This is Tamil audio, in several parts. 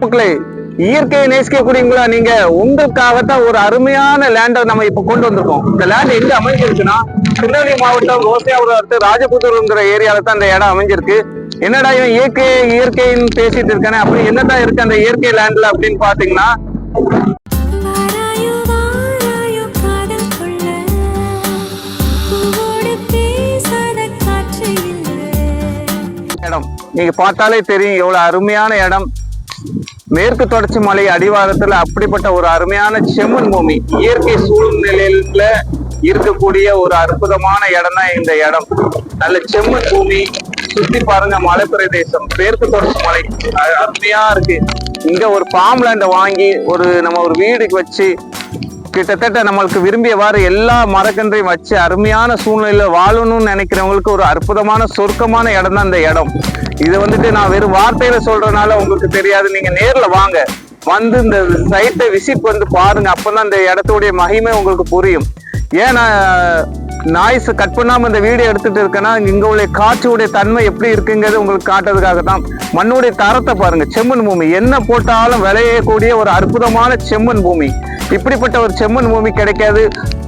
மக்களே, இயற்கையை நேசிக்கக்கூடியவங்களா நீங்க, உங்களுக்காகத்தான் ஒரு அருமையான லேண்டை நம்ம இப்ப கொண்டு வந்திருக்கோம். இந்த லேண்ட் எங்க அமைஞ்சிருக்குன்னா, திருநெல்வேலி மாவட்டம் ரோசியாபுரம் அடுத்து ராஜபுத்தூர்ங்கிற ஏரியால தான் இந்த இடம் அமைஞ்சிருக்கு. என்னடா இவன் இயற்கைன்னு பேசிட்டு இருக்கானே, அப்படி என்னதான் இருக்கு அந்த இயற்கை லேண்ட்ல அப்படின்னு பாத்தீங்கன்னா, இடம் நீங்க பார்த்தாலே தெரியும் எவ்வளவு அருமையான இடம். மேற்கு தொடர்ச்சி மலை அடிவாரத்துல அப்படிப்பட்ட ஒரு அருமையான செம்மண் பூமி, இயற்கை சூழ்நிலையில இருக்கக்கூடிய ஒரு அற்புதமான இடம் தான் இந்த இடம். நல்ல செம்மண் பூமி, சுத்தி பாருங்க மலை பிரதேசம், மேற்கு தொடர்ச்சி மலை அருமையா இருக்கு. இங்க ஒரு ஃபார்ம் லேண்டை வாங்கி நம்ம ஒரு வீடுக்கு வச்சு கிட்டத்தட்ட நம்மளுக்கு விரும்பியவாறு எல்லா மரக்கன்றையும் வச்சு அருமையான சூழ்நிலையில வாழணும்னு நினைக்கிறவங்களுக்கு ஒரு அற்புதமான சொர்க்கமான இடம் தான் இந்த இடம். இது நான் வெறும் வார்த்தையில சொல்றதுனால உங்களுக்கு தெரியாது. நீங்க நேர்ல வாங்க, வந்து இந்த சைட்டை விசிட் வந்து பாருங்க, அப்பதான் இந்த இடத்துடைய மகிமை உங்களுக்கு புரியும். ஏன்னா நாய்ஸ் கட் பண்ணாம இந்த வீடியோ எடுத்துட்டு இருக்கேன்னா, இங்க உள்ள காற்றுடைய தன்மை எப்படி இருக்குங்கிறது உங்களுக்கு காட்டுறதுக்காக தான். மண்ணுடைய தரத்தை பாருங்க, செம்மண் பூமி, என்ன போட்டாலும் விளையக்கூடிய ஒரு அற்புதமான செம்மண் பூமி. இப்படிப்பட்ட ஒரு செம்மண் பூமி கிடைக்காது.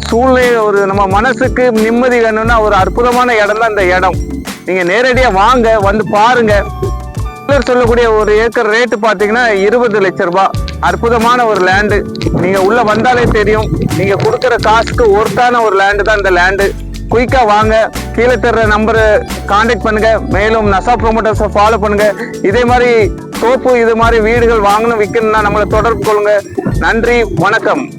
சூழ்நிலை நம்ம மனசுக்கு நிம்மதி வேணும்னா ஒரு அற்புதமான இடம் தான் இந்த இடம். நீங்க நேரடியா வாங்க, வந்து பாருங்க. சொல்லக்கூடிய ஒரு ஏக்கர் ரேட்டு பாத்தீங்கன்னா 20 லட்சம் ரூபாய். அற்புதமான ஒரு லேண்டு. நீங்க உள்ள வந்தாலே தெரியும், நீங்க கொடுக்குற காசுக்கு ஒர்த்தான ஒரு லேண்டு தான் இந்த லேண்டு. குயிக்கா வாங்க, கீழே தர்ற நம்பரை கான்டாக்ட் பண்ணுங்க. மேலும் நசா ப்ரோமோட்டர்ஸை ஃபாலோ பண்ணுங்க. இதே மாதிரி தோப்பு இது மாதிரி வீடுகள் வாங்கணும் விற்கணும்னா நம்மளை தொடர்பு கொள்ளுங்க. நன்றி, வணக்கம்.